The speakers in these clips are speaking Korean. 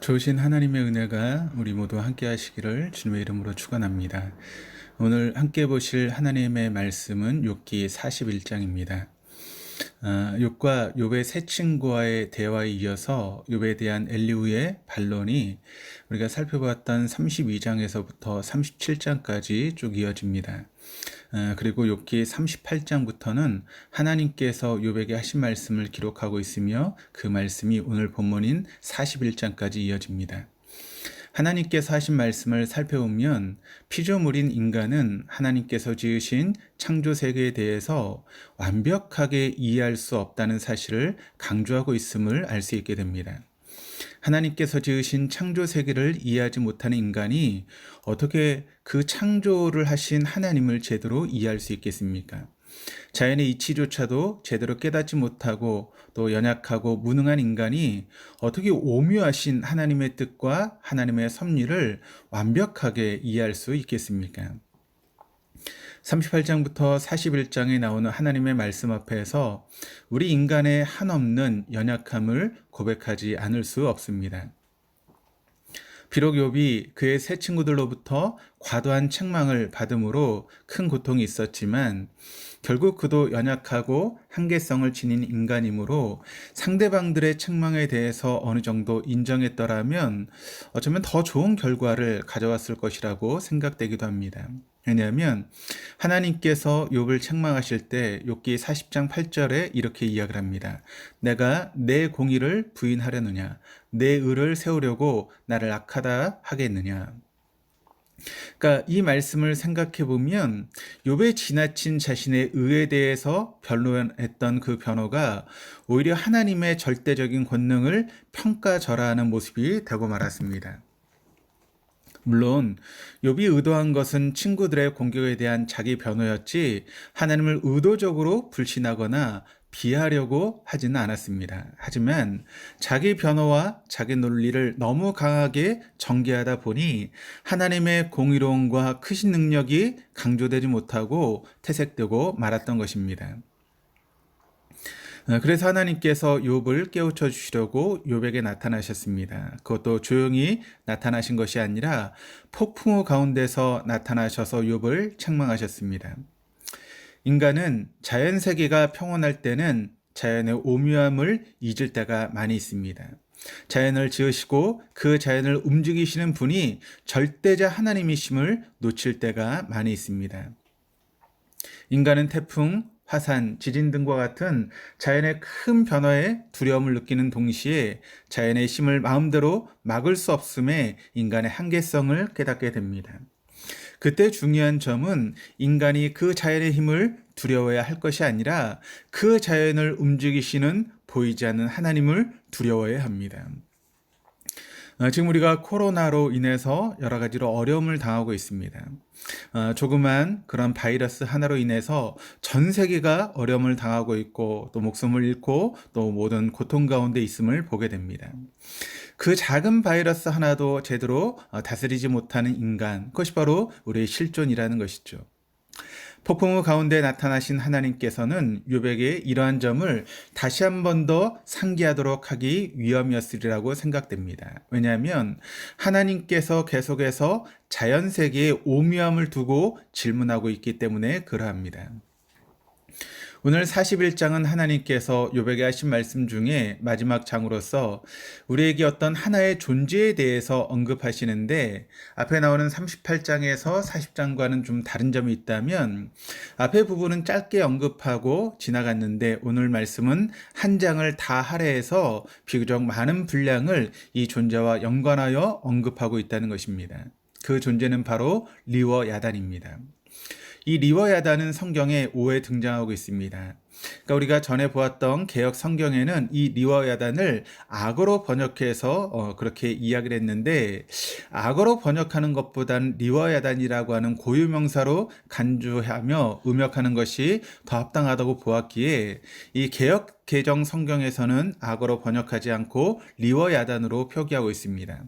좋으신 하나님의 은혜가 우리 모두 함께 하시기를 주님의 이름으로 축원합니다. 오늘 함께 보실 하나님의 말씀은 욥기 41장입니다. 욥과 욥의 세 친구와의 대화에 이어서 욥에 대한 엘리후의 반론이 우리가 살펴봤던 32장에서부터 37장까지 쭉 이어집니다. 그리고 욥기 38장부터는 하나님께서 욥에게 하신 말씀을 기록하고 있으며 그 말씀이 오늘 본문인 41장까지 이어집니다. 하나님께서 하신 말씀을 살펴보면 피조물인 인간은 하나님께서 지으신 창조 세계에 대해서 완벽하게 이해할 수 없다는 사실을 강조하고 있음을 알 수 있게 됩니다. 하나님께서 지으신 창조 세계를 이해하지 못하는 인간이 어떻게 그 창조를 하신 하나님을 제대로 이해할 수 있겠습니까? 자연의 이치조차도 제대로 깨닫지 못하고 또 연약하고 무능한 인간이 어떻게 오묘하신 하나님의 뜻과 하나님의 섭리를 완벽하게 이해할 수 있겠습니까? 38장부터 41장에 나오는 하나님의 말씀 앞에서 우리 인간의 한없는 연약함을 고백하지 않을 수 없습니다. 비록 욥이 그의 세 친구들로부터 과도한 책망을 받음으로 큰 고통이 있었지만 결국 그도 연약하고 한계성을 지닌 인간이므로 상대방들의 책망에 대해서 어느 정도 인정했더라면 어쩌면 더 좋은 결과를 가져왔을 것이라고 생각되기도 합니다. 왜냐하면 하나님께서 욥을 책망하실 때 욥기 40장 8절에 이렇게 이야기를 합니다. 내가 내 공의를 부인하려느냐, 내 의를 세우려고 나를 악하다 하겠느냐. 그러니까 이 말씀을 생각해 보면 욥의 지나친 자신의 의에 대해서 변론했던 그 변호가 오히려 하나님의 절대적인 권능을 평가절하하는 모습이 되고 말았습니다. 물론 욥이 의도한 것은 친구들의 공격에 대한 자기 변호였지 하나님을 의도적으로 불신하거나 비하려고 하지는 않았습니다. 하지만 자기 변호와 자기 논리를 너무 강하게 전개하다 보니 하나님의 공의로움과 크신 능력이 강조되지 못하고 퇴색되고 말았던 것입니다. 그래서 하나님께서 욥을 깨우쳐 주시려고 욥에게 나타나셨습니다. 그것도 조용히 나타나신 것이 아니라 폭풍우 가운데서 나타나셔서 욥을 책망하셨습니다. 인간은 자연 세계가 평온할 때는 자연의 오묘함을 잊을 때가 많이 있습니다. 자연을 지으시고 그 자연을 움직이시는 분이 절대자 하나님이심을 놓칠 때가 많이 있습니다. 인간은 태풍, 화산, 지진 등과 같은 자연의 큰 변화에 두려움을 느끼는 동시에 자연의 힘을 마음대로 막을 수 없음에 인간의 한계성을 깨닫게 됩니다. 그때 중요한 점은 인간이 그 자연의 힘을 두려워해야 할 것이 아니라 그 자연을 움직이시는 보이지 않는 하나님을 두려워해야 합니다. 지금 우리가 코로나로 인해서 여러 가지로 어려움을 당하고 있습니다. 조그만 그런 바이러스 하나로 인해서 전 세계가 어려움을 당하고 있고 또 목숨을 잃고 또 모든 고통 가운데 있음을 보게 됩니다. 그 작은 바이러스 하나도 제대로 다스리지 못하는 인간, 그것이 바로 우리의 실존이라는 것이죠. 폭풍우 가운데 나타나신 하나님께서는 욥에게 이러한 점을 다시 한 번 더 상기하도록 하기 위함이었으리라고 생각됩니다. 왜냐하면 하나님께서 계속해서 자연 세계의 오묘함을 두고 질문하고 있기 때문에 그러합니다. 오늘 41장은 하나님께서 욥에게 하신 말씀 중에 마지막 장으로서 우리에게 어떤 하나의 존재에 대해서 언급하시는데 앞에 나오는 38장에서 40장과는 좀 다른 점이 있다면 앞에 부분은 짧게 언급하고 지나갔는데 오늘 말씀은 한 장을 다 할애해서 비교적 많은 분량을 이 존재와 연관하여 언급하고 있다는 것입니다. 그 존재는 바로 리워 야단입니다. 이 리워 야단은 성경에 5회 등장하고 있습니다. 그러니까 우리가 전에 보았던 개역 성경에는 이 리워 야단을 악어로 번역해서 그렇게 이야기를 했는데 악어로 번역하는 것보다는 리워 야단이라고 하는 고유명사로 간주하며 음역하는 것이 더 합당하다고 보았기에 이 개역 개정 성경에서는 악어로 번역하지 않고 리워 야단으로 표기하고 있습니다.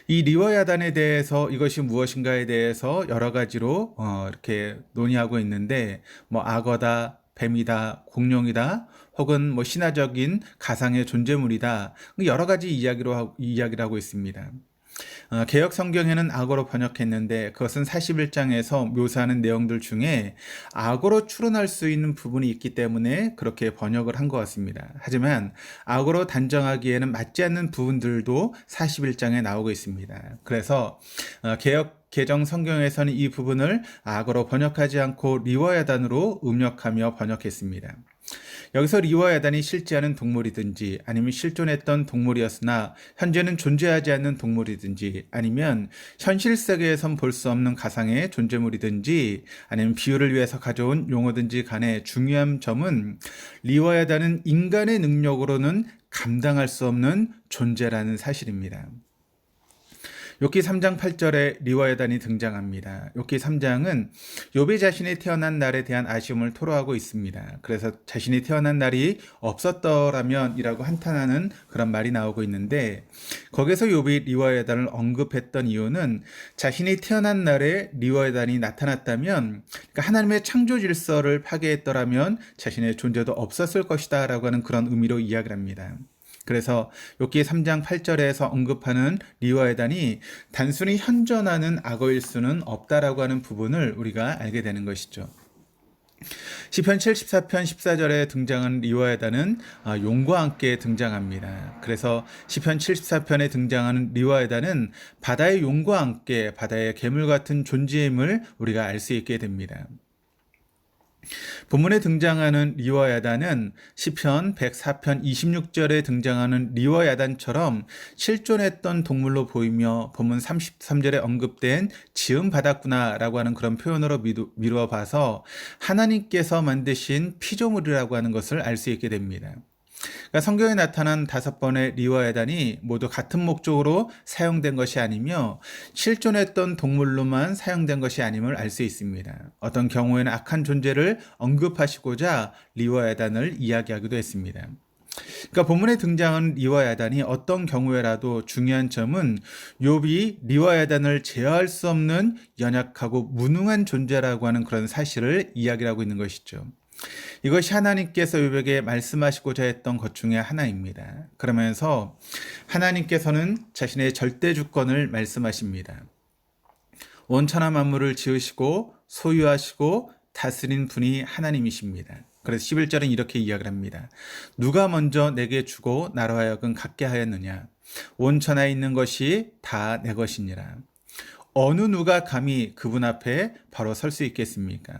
이 리워 야단에 대해서 이것이 무엇인가에 대해서 여러 가지로 이렇게 논의하고 있는데 뭐 악어다, 뱀이다, 공룡이다, 혹은 뭐 신화적인 가상의 존재물이다. 여러 가지 이야기를 하고 있습니다. 개역 성경에는 악어로 번역했는데 그것은 41장에서 묘사하는 내용들 중에 악어로 추론할 수 있는 부분이 있기 때문에 그렇게 번역을 한 것 같습니다. 하지만 악어로 단정하기에는 맞지 않는 부분들도 41장에 나오고 있습니다. 그래서 개역 개정 성경에서는 이 부분을 악어로 번역하지 않고 리워야단으로 음역하며 번역했습니다. 여기서 리워야단이 실제하는 동물이든지 아니면 실존했던 동물이었으나 현재는 존재하지 않는 동물이든지 아니면 현실 세계에선 볼 수 없는 가상의 존재물이든지 아니면 비유를 위해서 가져온 용어든지 간에 중요한 점은 리워야단은 인간의 능력으로는 감당할 수 없는 존재라는 사실입니다. 욥기 3장 8절에 리워야단이 등장합니다. 욥기 3장은 욥이 자신이 태어난 날에 대한 아쉬움을 토로하고 있습니다. 그래서 자신이 태어난 날이 없었더라면이라고 한탄하는 그런 말이 나오고 있는데 거기서 욥이 리워야단을 언급했던 이유는 자신이 태어난 날에 리워야단이 나타났다면 그러니까 하나님의 창조 질서를 파괴했더라면 자신의 존재도 없었을 것이다 라고 하는 그런 의미로 이야기를 합니다. 그래서 욥기 3장 8절에서 언급하는 리워야단이 단순히 현존하는 악어일 수는 없다라고 하는 부분을 우리가 알게 되는 것이죠. 시편 74편 14절에 등장한 리워야단은 용과 함께 등장합니다. 그래서 시편 74편에 등장하는 리워야단은 바다의 용과 함께 바다의 괴물 같은 존재임을 우리가 알 수 있게 됩니다. 본문에 등장하는 리워야단은 시편 104편 26절에 등장하는 리워야단처럼 실존했던 동물로 보이며 본문 33절에 언급된 지음 바다구나라고 하는 그런 표현으로 미루어 봐서 하나님께서 만드신 피조물이라고 하는 것을 알 수 있게 됩니다. 그러니까 성경에 나타난 5번의 리워야단이 모두 같은 목적으로 사용된 것이 아니며 실존했던 동물로만 사용된 것이 아님을 알 수 있습니다. 어떤 경우에는 악한 존재를 언급하시고자 리워야단을 이야기하기도 했습니다. 그러니까 본문에 등장한 리워야단이 어떤 경우에라도 중요한 점은 욥이 리워야단을 제어할 수 없는 연약하고 무능한 존재라고 하는 그런 사실을 이야기하고 있는 것이죠. 이것이 하나님께서 욥에게 말씀하시고자 했던 것 중에 하나입니다. 그러면서 하나님께서는 자신의 절대 주권을 말씀하십니다. 온 천하 만물을 지으시고 소유하시고 다스린 분이 하나님이십니다. 그래서 11절은 이렇게 이야기를 합니다. 누가 먼저 내게 주고 나로 하여금 갖게 하였느냐? 온 천하에 있는 것이 다 내 것이니라. 어느 누가 감히 그분 앞에 바로 설 수 있겠습니까?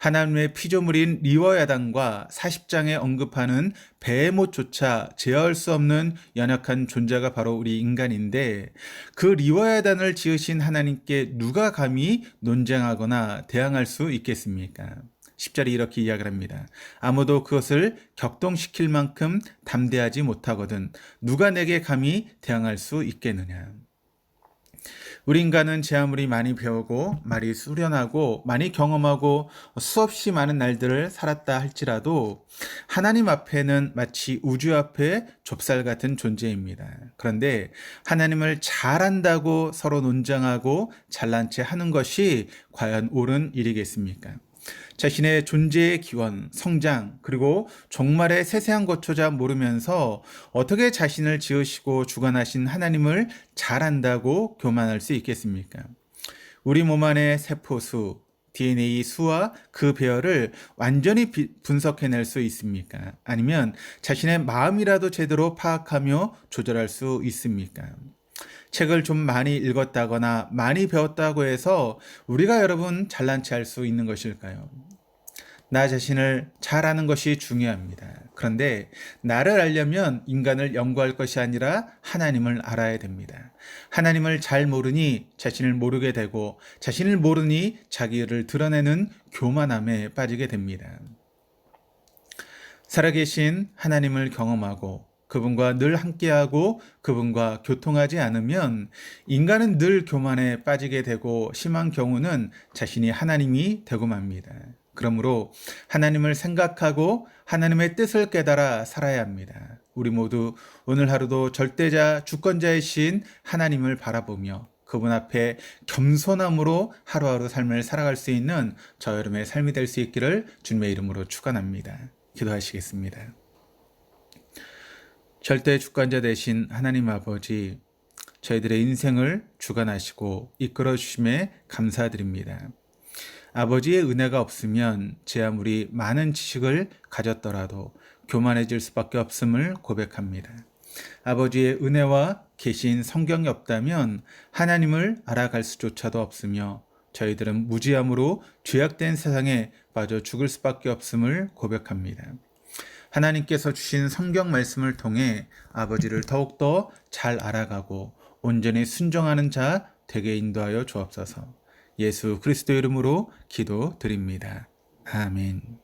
하나님의 피조물인 리워야단과 40장에 언급하는 베헤못조차 제어할 수 없는 연약한 존재가 바로 우리 인간인데 그 리워야단을 지으신 하나님께 누가 감히 논쟁하거나 대항할 수 있겠습니까? 10절이 이렇게 이야기를 합니다. 아무도 그것을 격동시킬 만큼 담대하지 못하거든 누가 내게 감히 대항할 수 있겠느냐. 우리 인간은 제 아무리 많이 배우고 많이 수련하고 많이 경험하고 수없이 많은 날들을 살았다 할지라도 하나님 앞에는 마치 우주 앞에 좁쌀 같은 존재입니다. 그런데 하나님을 잘 안다고 서로 논쟁하고 잘난 체 하는 것이 과연 옳은 일이겠습니까? 자신의 존재의 기원, 성장, 그리고 종말의 세세한 것조차 모르면서 어떻게 자신을 지으시고 주관하신 하나님을 잘 안다고 교만할 수 있겠습니까? 우리 몸 안의 세포수, DNA 수와 그 배열을 완전히 분석해낼 수 있습니까? 아니면 자신의 마음이라도 제대로 파악하며 조절할 수 있습니까? 책을 좀 많이 읽었다거나 많이 배웠다고 해서 우리가 여러분 잘난 체 할 수 있는 것일까요? 나 자신을 잘 아는 것이 중요합니다. 그런데 나를 알려면 인간을 연구할 것이 아니라 하나님을 알아야 됩니다. 하나님을 잘 모르니 자신을 모르게 되고 자신을 모르니 자기를 드러내는 교만함에 빠지게 됩니다. 살아계신 하나님을 경험하고 그분과 늘 함께하고 그분과 교통하지 않으면 인간은 늘 교만에 빠지게 되고 심한 경우는 자신이 하나님이 되고 맙니다. 그러므로 하나님을 생각하고 하나님의 뜻을 깨달아 살아야 합니다. 우리 모두 오늘 하루도 절대자 주권자이신 하나님을 바라보며 그분 앞에 겸손함으로 하루하루 삶을 살아갈 수 있는 저 여러분의 삶이 될 수 있기를 주님의 이름으로 축원합니다. 기도하시겠습니다. 절대 주권자 되신 하나님 아버지, 저희들의 인생을 주관하시고 이끌어 주심에 감사드립니다. 아버지의 은혜가 없으면 제 아무리 많은 지식을 가졌더라도 교만해질 수밖에 없음을 고백합니다. 아버지의 은혜와 계신 성경이 없다면 하나님을 알아갈 수조차도 없으며 저희들은 무지함으로 죄악된 세상에 빠져 죽을 수밖에 없음을 고백합니다. 하나님께서 주신 성경 말씀을 통해 아버지를 더욱더 잘 알아가고 온전히 순종하는 자 되게 인도하여 주옵소서. 예수 그리스도 이름으로 기도드립니다. 아멘.